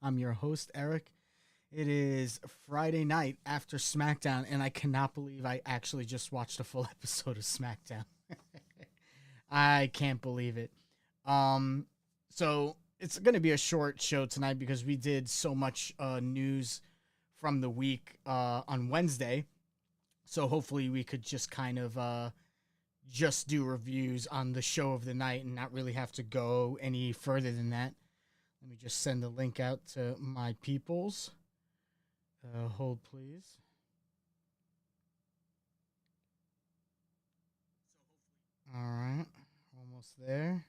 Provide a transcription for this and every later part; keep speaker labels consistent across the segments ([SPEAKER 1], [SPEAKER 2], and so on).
[SPEAKER 1] I'm your host, Eric. It is Friday night after SmackDown, and I cannot believe I actually just watched a full episode of SmackDown. I can't believe it. Um, so it's going to be a short show tonight because we did so much news from the week on Wednesday. So hopefully we could just kind of just do reviews on the show of the night and not really have to go any further than that. Let me just send the link out to my peoples. Hold, please. All right, almost there.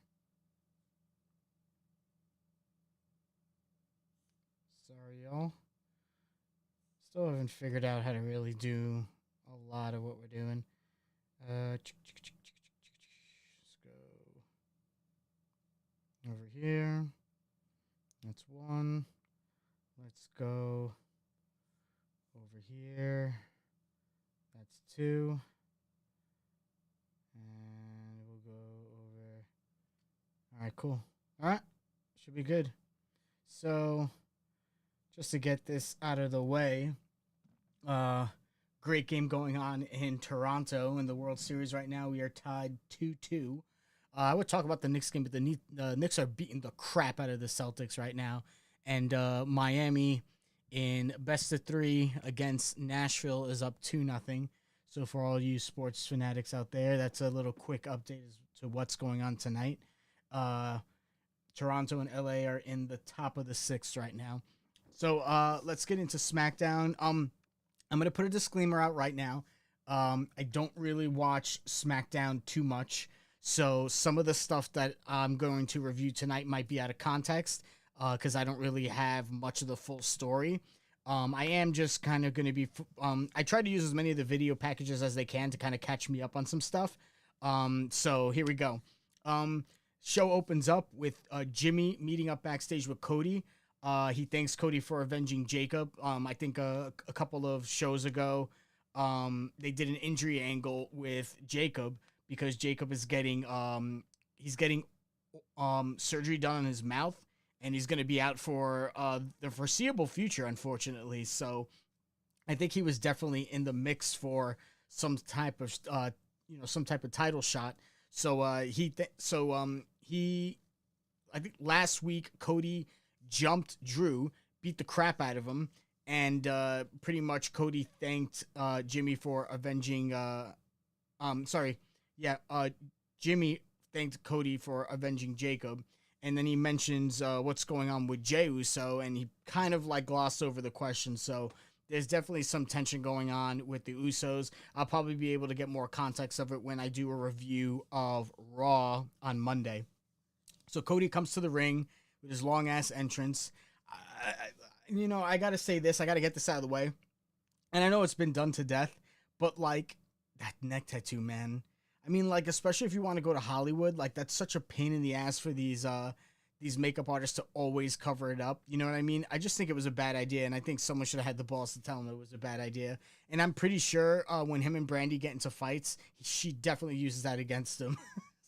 [SPEAKER 1] Sorry, y'all. Still haven't figured out how to really do a lot of what we're doing. Let's go over here. That's one. Let's go over here. That's two. And we'll go over. All right, cool. All right, should be good. So, just to get this out of the way, great game going on in Toronto in the World Series right now. We are tied 2-2. I would talk about the Knicks game, but the Knicks are beating the crap out of the Celtics right now. And Miami in best of three against Nashville is up 2-0. So for all you sports fanatics out there, that's a little quick update as to what's going on tonight. Toronto and LA are in the top of the sixth right now. So let's get into SmackDown. I'm going to put a disclaimer out right now. I don't really watch SmackDown too much. So some of the stuff that I'm going to review tonight might be out of context because I don't really have much of the full story. I am just kind of going to be... I try to use as many of the video packages as they can to kind of catch me up on some stuff. So here we go. Show opens up with Jimmy meeting up backstage with Cody. He thanks Cody for avenging Jacob. I think a couple of shows ago, they did an injury angle with Jacob because Jacob is getting surgery done on his mouth, and he's going to be out for the foreseeable future, unfortunately. So I think he was definitely in the mix for some type of title shot. So I think last week Cody jumped Drew, beat the crap out of him, and pretty much Cody thanked Jimmy for avenging. Jimmy thanked Cody for avenging Jacob, and then he mentions what's going on with Jey Uso, and he kind of like glossed over the question. So there's definitely some tension going on with the Usos. I'll probably be able to get more context of it when I do a review of Raw on Monday. So Cody comes to the ring with his long ass entrance. I got to say this. I got to get this out of the way. And I know it's been done to death, but like that neck tattoo, man. I mean, like, especially if you want to go to Hollywood, like that's such a pain in the ass for these makeup artists to always cover it up. You know what I mean? I just think it was a bad idea, and I think someone should have had the balls to tell him it was a bad idea. And I'm pretty sure when him and Brandy get into fights, she definitely uses that against him.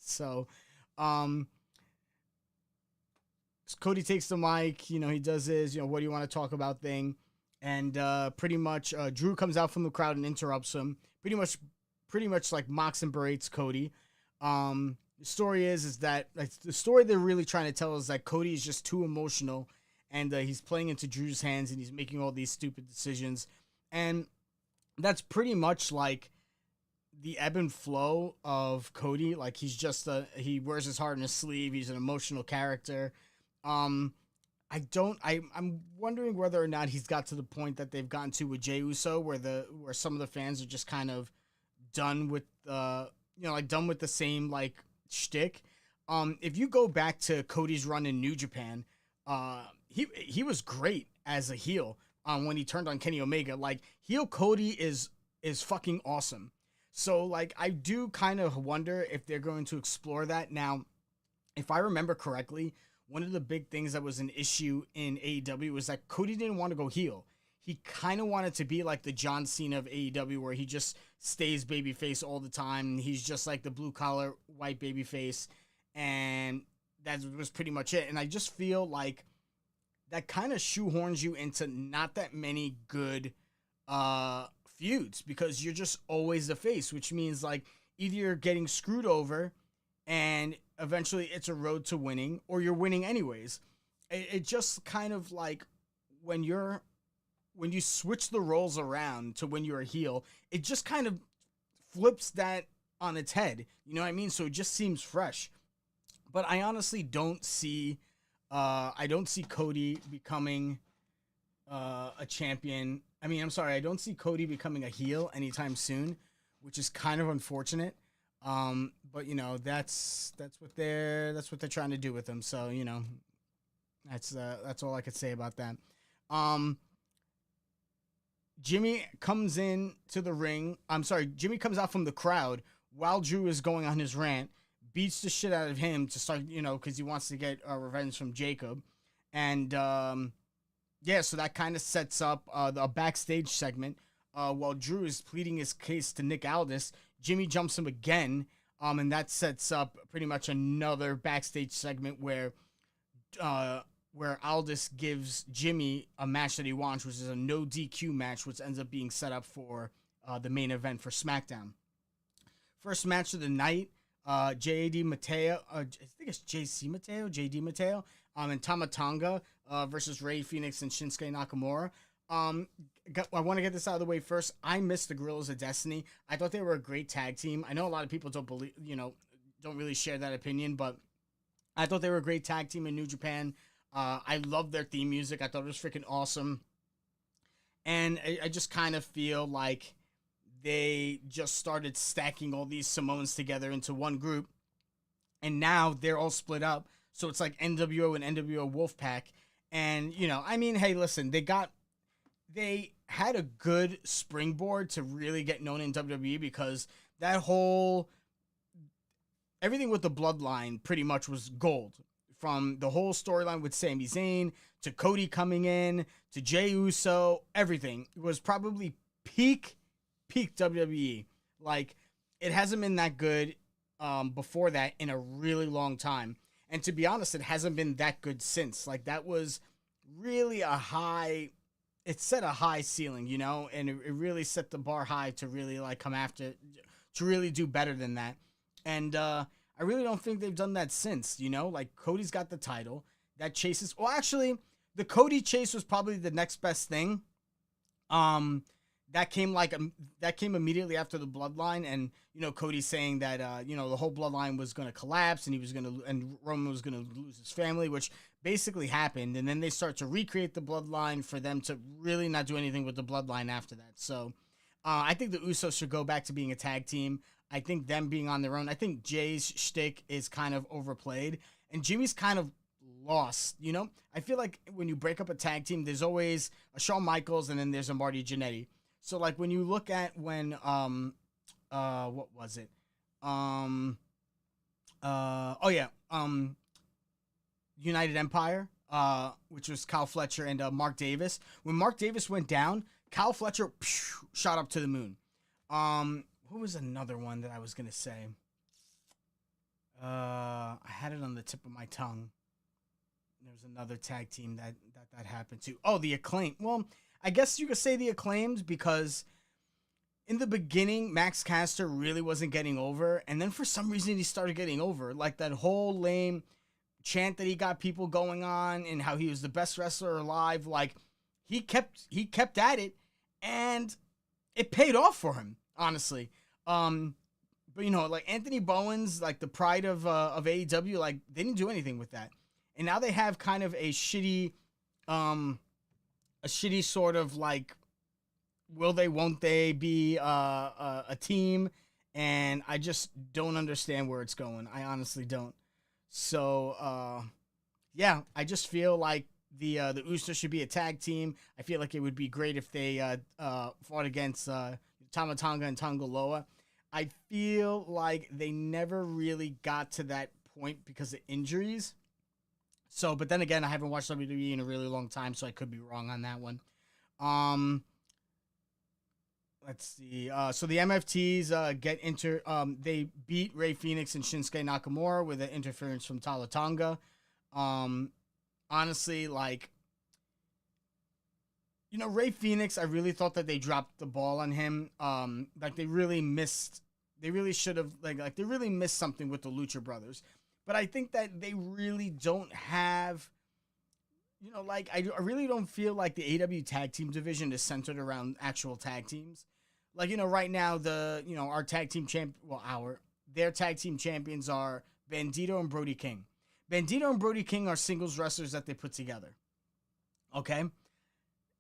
[SPEAKER 1] So, Cody takes the mic, he does his, what do you want to talk about thing. And pretty much Drew comes out from the crowd and interrupts him. Pretty much like mocks and berates Cody. The story is that like, the story they're really trying to tell is that Cody is just too emotional and he's playing into Drew's hands and he's making all these stupid decisions. And that's pretty much like the ebb and flow of Cody. Like he's just he wears his heart on his sleeve. He's an emotional character. I'm wondering whether or not he's got to the point that they've gotten to with Jey Uso, where some of the fans are just kind of done with done with the same like shtick. If you go back to Cody's run in New Japan, he was great as a heel. When he turned on Kenny Omega, like heel Cody is fucking awesome. So like I do kind of wonder if they're going to explore that. Now, if I remember correctly, one of the big things that was an issue in AEW was that Cody didn't want to go heel. He kind of wanted to be like the John Cena of AEW, where he just stays babyface all the time. He's just like the blue collar white babyface, and that was pretty much it. And I just feel like that kind of shoehorns you into not that many good feuds because you're just always the face, which means like either you're getting screwed over and eventually it's a road to winning, or you're winning anyways. It just kind of like when you switch the roles around to when you're a heel, it just kind of flips that on its head. You know what I mean? So it just seems fresh. But I honestly don't see Cody becoming a champion. I mean, I'm sorry, I don't see Cody becoming a heel anytime soon, which is kind of unfortunate. But you know, that's what they're trying to do with him. So, you know, that's all I could say about that. Jimmy comes in to the ring. Jimmy comes out from the crowd while Drew is going on his rant, beats the shit out of him to start, you know, because he wants to get revenge from Jacob. And, yeah, so that kind of sets up a backstage segment. While Drew is pleading his case to Nick Aldis, Jimmy jumps him again, and that sets up pretty much another backstage segment where Aldis gives Jimmy a match that he wants, which is a no DQ match, which ends up being set up for the main event for SmackDown. First match of the night, JD Mateo, I think it's JD Mateo, and Tama Tonga versus Rey Fenix and Shinsuke Nakamura. I want to get this out of the way first. I miss the Guerrillas of Destiny. I thought they were a great tag team. I know a lot of people don't really share that opinion, but I thought they were a great tag team in New Japan. I love their theme music. I thought it was freaking awesome. And I just kind of feel like they just started stacking all these Samoans together into one group. And now they're all split up. So it's like NWO and NWO Wolfpack. And, you know, I mean, hey, listen, they had a good springboard to really get known in WWE because everything with the Bloodline pretty much was gold. From the whole storyline with Sami Zayn to Cody coming in to Jey Uso, everything was probably peak WWE. Like, it hasn't been that good before that in a really long time. And to be honest, it hasn't been that good since. Like, that was really it set a high ceiling, you know, and it really set the bar high to really like come after, to really do better than that. And I really don't think they've done that since, you know, like Cody's got the title that chases. Well, actually the Cody chase was probably the next best thing. That came immediately after the Bloodline, and you know, Cody saying that you know, the whole Bloodline was going to collapse and Roman was going to lose his family, which basically happened. And then they start to recreate the Bloodline for them to really not do anything with the Bloodline after that. So I think the Usos should go back to being a tag team. I think them being on their own. I think Jay's shtick is kind of overplayed, and Jimmy's kind of lost. You know, I feel like when you break up a tag team, there's always a Shawn Michaels and then there's a Marty Jannetty. So like when you look at when what was it? United Empire, which was Kyle Fletcher and Mark Davis. When Mark Davis went down, Kyle Fletcher shot up to the moon. What was another one that I was gonna say? I had it on the tip of my tongue. There was another tag team that happened to. Oh, the Acclaim. Well, I guess you could say the Acclaimed because in the beginning, Max Caster really wasn't getting over, and then for some reason he started getting over. Like that whole lame chant that he got people going on, and how he was the best wrestler alive. Like he kept at it, and it paid off for him, honestly. But you know, like Anthony Bowen's like the pride of AEW, like they didn't do anything with that, and now they have kind of a shitty sort of like, will they, won't they be a team, and I just don't understand where it's going. I honestly don't. So yeah, I just feel like the Usos should be a tag team. I feel like it would be great if they fought against Tama Tonga and Tonga Loa. I feel like they never really got to that point because of injuries. So, but then again, I haven't watched WWE in a really long time, so I could be wrong on that one. Let's see. So the MFTs they beat Rey Fenix and Shinsuke Nakamura with an interference from Tama Tonga. Honestly, like Ray Phoenix, I really thought that they dropped the ball on him. Like they really missed. They really should have like they really missed something with the Lucha Brothers. But I think that they really don't have. Like I really don't feel like the AW tag team division is centered around actual tag teams. Like right now our tag team their tag team champions are Bandito and Brody King. Bandito and Brody King are singles wrestlers that they put together. Okay?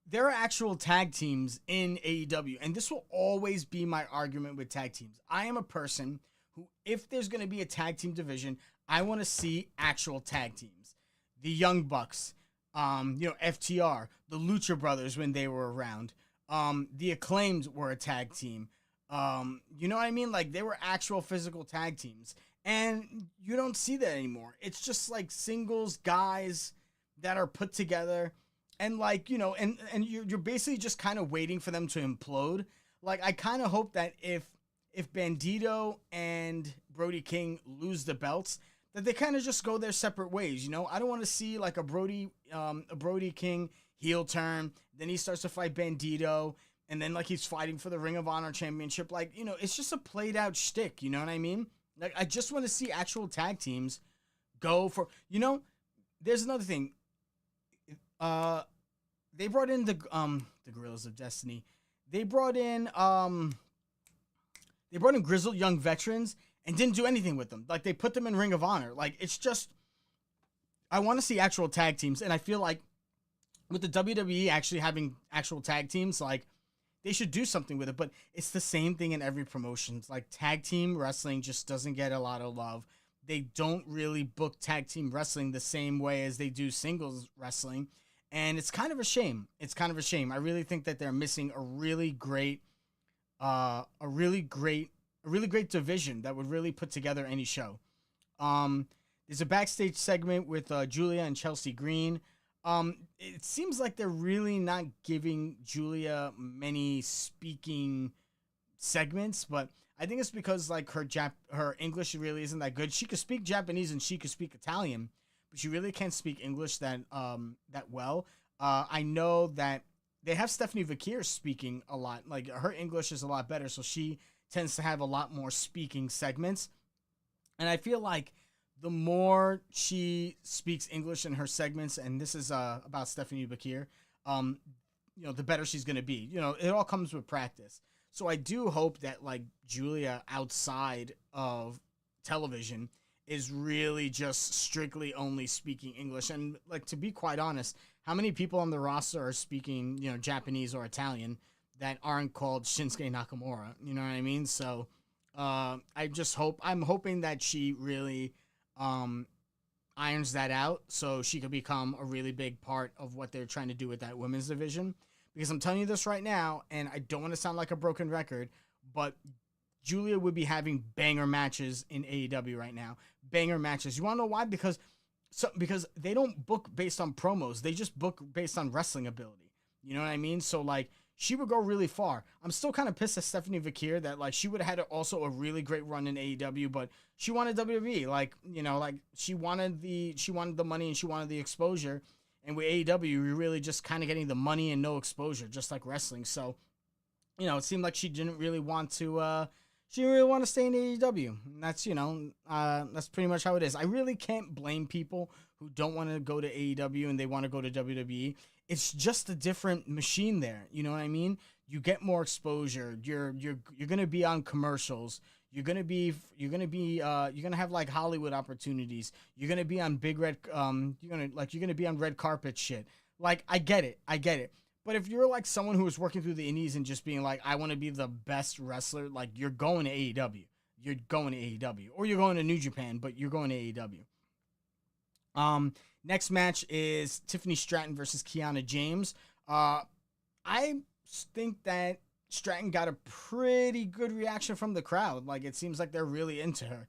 [SPEAKER 1] There are actual tag teams in AEW, and this will always be my argument with tag teams. I am a person who, if there's going to be a tag team division, I want to see actual tag teams. The Young Bucks, FTR, the Lucha Brothers when they were around, the Acclaimed were a tag team. You know what I mean? Like, they were actual physical tag teams, and you don't see that anymore. It's just like singles guys that are put together. And like, and you're basically just kind of waiting for them to implode. Like, I kind of hope that if Bandito and Brody King lose the belts, that they kind of just go their separate ways. I don't want to see like a Brody King heel turn. Then he starts to fight Bandito, and then like he's fighting for the Ring of Honor championship. Like, it's just a played out shtick. You know what I mean? Like, I just want to see actual tag teams go for. There's another thing. They brought in the Guerrillas of Destiny. They brought in grizzled young veterans and didn't do anything with them. Like, they put them in Ring of Honor. Like, it's just, I want to see actual tag teams, and I feel like with the WWE actually having actual tag teams, like, they should do something with it. But it's the same thing in every promotion. Like, tag team wrestling just doesn't get a lot of love. They don't really book tag team wrestling the same way as they do singles wrestling. And it's kind of a shame. I really think that they're missing a really great division that would really put together any show. There's a backstage segment with Julia and Chelsea Green. It seems like they're really not giving Julia many speaking segments, but I think it's because like her English really isn't that good. She could speak Japanese and she could speak Italian, but she really can't speak English that well. I know that they have Stephanie Vakir speaking a lot. Like, her English is a lot better, so she tends to have a lot more speaking segments. And I feel like the more she speaks English in her segments, and this is about Stephanie Vakir, the better she's going to be. It all comes with practice. So I do hope that like Julia outside of television is really just strictly only speaking English. And like, to be quite honest, how many people on the roster are speaking, Japanese or Italian that aren't called Shinsuke Nakamura? You know what I mean? So I'm hoping that she really irons that out so she could become a really big part of what they're trying to do with that women's division. Because I'm telling you this right now, and I don't want to sound like a broken record, but Julia would be having banger matches in AEW right now. Banger matches. You want to know why? Because they don't book based on promos. They just book based on wrestling ability. You know what I mean? So, like, she would go really far. I'm still kind of pissed at Stephanie Vakir that, like, she would have had also a really great run in AEW, but she wanted WWE. Like, she wanted the money and she wanted the exposure. And with AEW, you're really just kind of getting the money and no exposure, just like wrestling. So, it seemed like she didn't really want to stay in AEW. And that's, that's pretty much how it is. I really can't blame people who don't want to go to AEW and they want to go to WWE. It's just a different machine there. You know what I mean? You get more exposure. You're going to be on commercials. You're going to have like Hollywood opportunities. You're going to be on big red, you're going to be on red carpet shit. Like, I get it. But if you're like someone who is working through the indies and just being like, I want to be the best wrestler, like, you're going to AEW. Or you're going to New Japan, but you're going to AEW. Next match is Tiffany Stratton versus Kiana James. I think that Stratton got a pretty good reaction from the crowd. Like, it seems like they're really into her,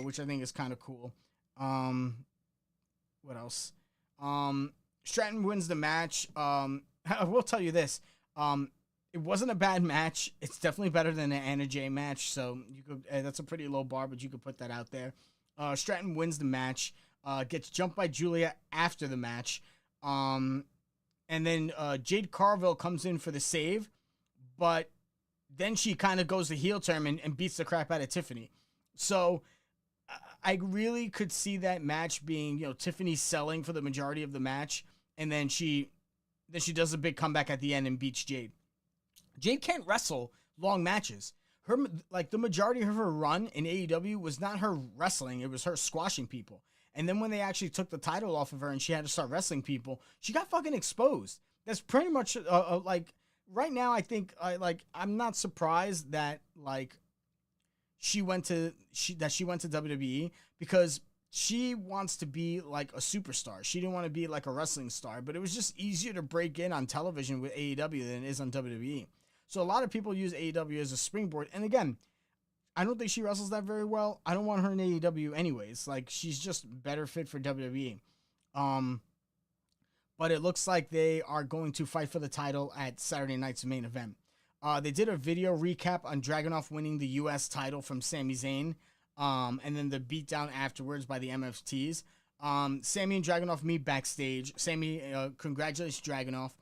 [SPEAKER 1] which I think is kind of cool. What else? Stratton wins the match. I will tell you this. It wasn't a bad match. It's definitely better than an Anna Jay match. So you could, that's a pretty low bar, but you could put that out there. Stratton wins the match. Gets jumped by Julia after the match. and then Jade Cargill comes in for the save, but then she kind of goes the heel turn and beats the crap out of Tiffany. So I really could see that match being, Tiffany selling for the majority of the match, and then she does a big comeback at the end and beats Jade. Jade can't wrestle long matches. Her, like, the majority of her run in AEW was not her wrestling, it was her squashing people. And then when they actually took the title off of her and she had to start wrestling people, she got fucking exposed. That's pretty much like right now. I think I'm not surprised that she went to WWE, because she wants to be like a superstar. She didn't want to be like a wrestling star, but it was just easier to break in on television with AEW than it is on WWE. So a lot of people use AEW as a springboard. And again, I don't think she wrestles that very well. I don't want her in AEW anyways. Like, she's just better fit for WWE. But it looks like they are going to fight for the title at Saturday night's main event. They did a video recap on Dragunov winning the U.S. title from Sami Zayn, and then the beatdown afterwards by the MFTs. Sami and Dragunov meet backstage. Sami congratulates Dragunov,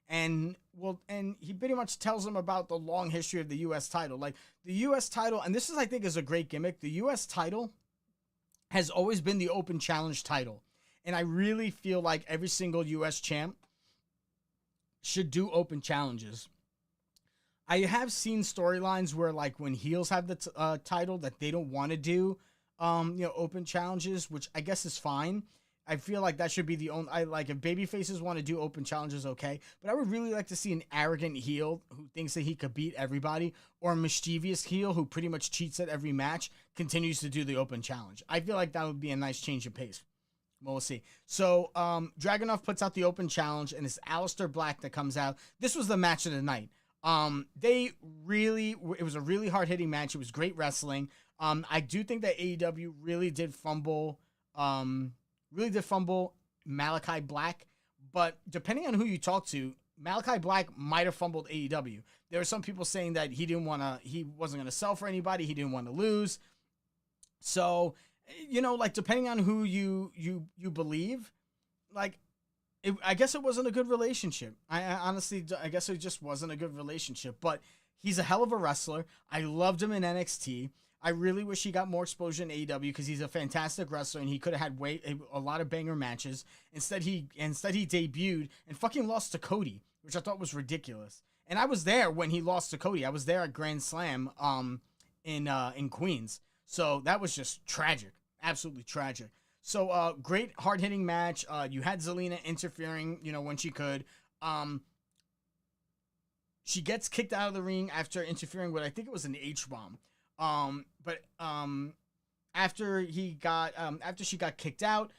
[SPEAKER 1] and he pretty much tells him about the long history of the U.S. title. Like, the U.S. title, and this is, I think, is a great gimmick. The U.S. title has always been the open challenge title, and I really feel like every single U.S. champ should do open challenges. I have seen storylines where, like, when heels have the title, that they don't want to do, open challenges, which I guess is fine. I feel like that should be the only. If baby faces want to do open challenges, okay. But I would really like to see an arrogant heel who thinks that he could beat everybody, or a mischievous heel who pretty much cheats at every match continues to do the open challenge. I feel like that would be a nice change of pace. Well, we'll see. So, Dragunov puts out the open challenge, and it's Aleister Black that comes out. This was the match of the night. It was a really hard-hitting match. It was great wrestling. I do think that AEW really did fumble Malachi Black, but depending on who you talk to, Malachi Black might have fumbled AEW. There were some people saying that he wasn't going to sell for anybody. He didn't want to lose. So, depending on who you believe, I guess it wasn't a good relationship. I honestly guess it just wasn't a good relationship, but he's a hell of a wrestler. I loved him in NXT. I really wish he got more exposure in AEW, because he's a fantastic wrestler and he could have had a lot of banger matches. Instead he debuted and fucking lost to Cody, which I thought was ridiculous. And I was there when he lost to Cody. I was there at Grand Slam in Queens. So that was just tragic. Absolutely tragic. So great hard-hitting match. You had Zelina interfering, when she could. She gets kicked out of the ring after interfering with, I think it was an H-bomb. But after she got kicked out,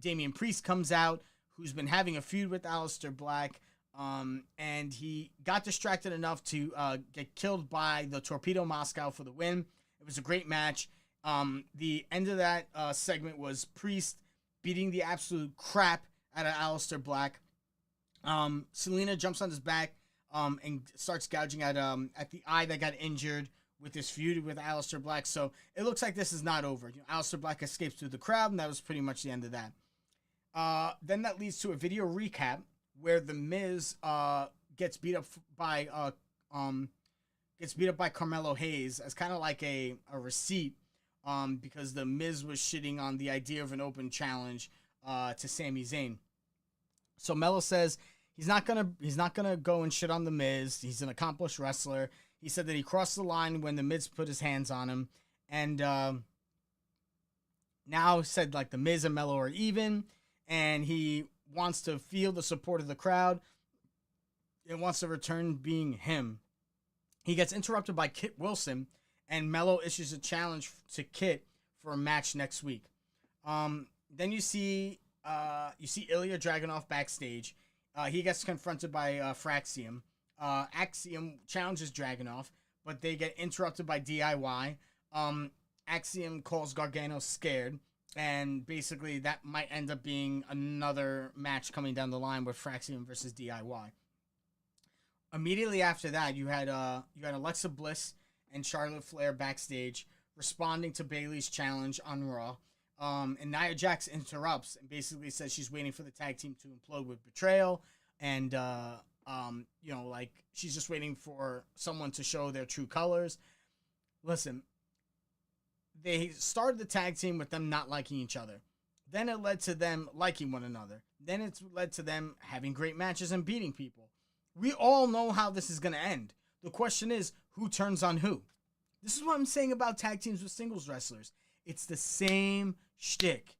[SPEAKER 1] Damian Priest comes out, who's been having a feud with Aleister Black, and he got distracted enough to get killed by the Torpedo Moscow for the win. It was a great match. The end of that segment was Priest beating the absolute crap out of Aleister Black. Selena jumps on his back and starts gouging at the eye that got injured with this feud with Aleister Black. So it looks like this is not over. Aleister Black escapes through the crowd, and that was pretty much the end of that. Then that leads to a video recap where The Miz gets beat up by Carmelo Hayes as kind of like a receipt, because The Miz was shitting on the idea of an open challenge to Sami Zayn. So Melo says he's not gonna go and shit on The Miz. He's an accomplished wrestler. He said that he crossed the line when The Miz put his hands on him, and now said The Miz and Melo are even, and he wants to feel the support of the crowd and wants to return being him. He gets interrupted by Kit Wilson, and Melo issues a challenge to Kit for a match next week. Then you see Ilya Dragunov backstage. He gets confronted by Fraxium. Axiom challenges Dragunov, but they get interrupted by DIY. Axiom calls Gargano scared, and basically that might end up being another match coming down the line with Fraxium versus DIY. Immediately after that, you had Alexa Bliss and Charlotte Flair backstage responding to Bayley's challenge on Raw. And Nia Jax interrupts and basically says she's waiting for the tag team to implode with Betrayal. and like she's just waiting for someone to show their true colors. Listen, they started the tag team with them not liking each other. Then it led to them liking one another. Then it's led to them having great matches and beating people. We all know how this is going to end. The question is, who turns on who? This is what I'm saying about tag teams with singles wrestlers. It's the same shtick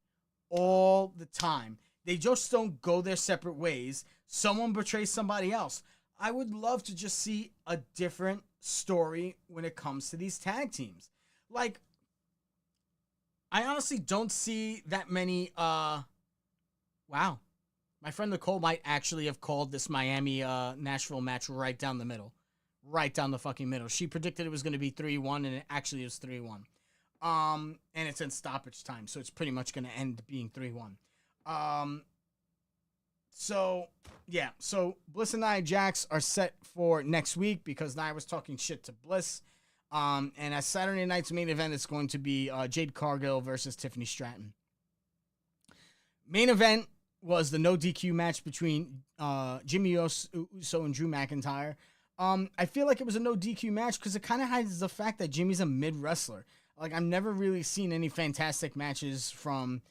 [SPEAKER 1] all the time. They just don't go their separate ways. Someone betrays somebody else. I would love to just see a different story when it comes to these tag teams. Like, I honestly don't see that many, wow. My friend Nicole might actually have called this Miami, Nashville match right down the middle. Right down the fucking middle. She predicted it was going to be 3-1, and it actually was 3-1. And it's in stoppage time, so it's pretty much going to end being 3-1. So Bliss and Nia Jax are set for next week because Nia was talking shit to Bliss. And as Saturday night's main event, it's going to be Jade Cargill versus Tiffany Stratton. Main event was the no DQ match between Jimmy Uso and Drew McIntyre. I feel like it was a no DQ match because it kind of hides the fact that Jimmy's a mid wrestler. Like, I've never really seen any fantastic matches from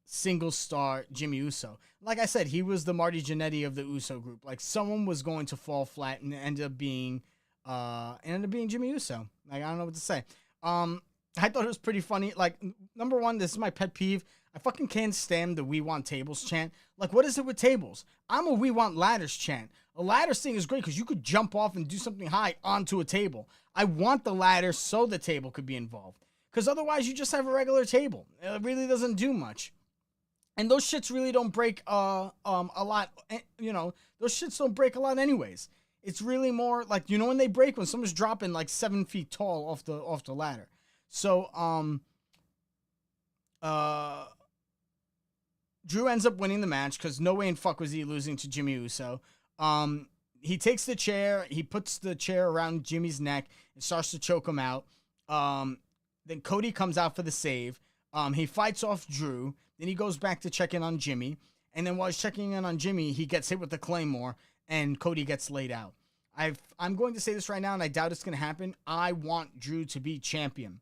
[SPEAKER 1] single star Jimmy Uso. Like I said, he was the Marty Jannetty of the Uso group. Like, someone was going to fall flat and it ended up being Jimmy Uso. Like, I don't know what to say. I thought it was pretty funny. Like, number one, this is my pet peeve. I fucking can't stand the "We Want Tables" chant. Like, what is it with tables? I'm a "We Want Ladders" chant. A ladders thing is great because you could jump off and do something high onto a table. I want the ladder so the table could be involved. Because otherwise, you just have a regular table. It really doesn't do much. And those shits really don't break a lot. You know, those shits don't break a lot anyways. It's really more like, you know, when they break, when someone's dropping like 7 feet tall off the ladder. So, Drew ends up winning the match because no way in fuck was he losing to Jimmy Uso. He takes the chair, he puts the chair around Jimmy's neck and starts to choke him out. Then Cody comes out for the save. He fights off Drew. Then he goes back to check in on Jimmy. And then while he's checking in on Jimmy, he gets hit with the Claymore and Cody gets laid out. I'm going to say this right now, and I doubt it's going to happen. I want Drew to be champion.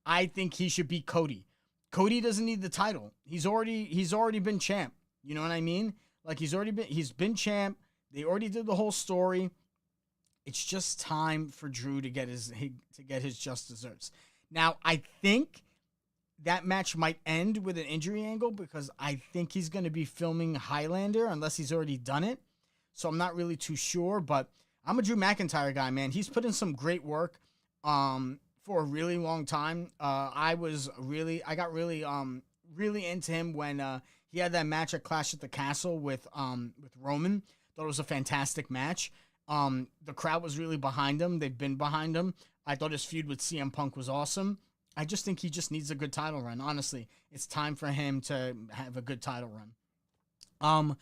[SPEAKER 1] I think he should beat Cody. Cody doesn't need the title. He's already been champ. You know what I mean? Like, he's been champ. They already did the whole story. It's just time for Drew to get his just desserts. Now, I think that match might end with an injury angle because I think he's going to be filming Highlander unless he's already done it. So I'm not really too sure, but I'm a Drew McIntyre guy, man. He's put in some great work for a really long time. I got really into him when he had that match at Clash at the Castle with Roman. Thought it was a fantastic match. The crowd was really behind him. They've been behind him. I thought his feud with CM Punk was awesome. I just think he just needs a good title run. Honestly, it's time for him to have a good title run.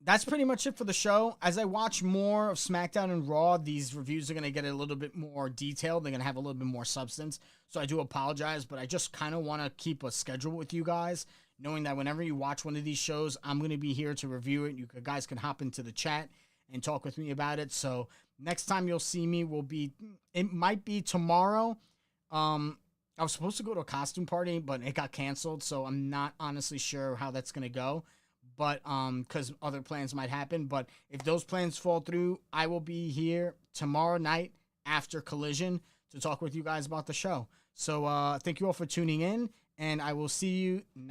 [SPEAKER 1] That's pretty much it for the show. As I watch more of SmackDown and Raw, these reviews are going to get a little bit more detailed. They're going to have a little bit more substance. So I do apologize, but I just kind of want to keep a schedule with you guys, knowing that whenever you watch one of these shows, I'm going to be here to review it. You guys can hop into the chat and talk with me about it. So next time you'll see me it might be tomorrow. I was supposed to go to a costume party, but it got canceled. So I'm not honestly sure how that's going to go. But because other plans might happen. But if those plans fall through, I will be here tomorrow night after Collision to talk with you guys about the show. So thank you all for tuning in, and I will see you next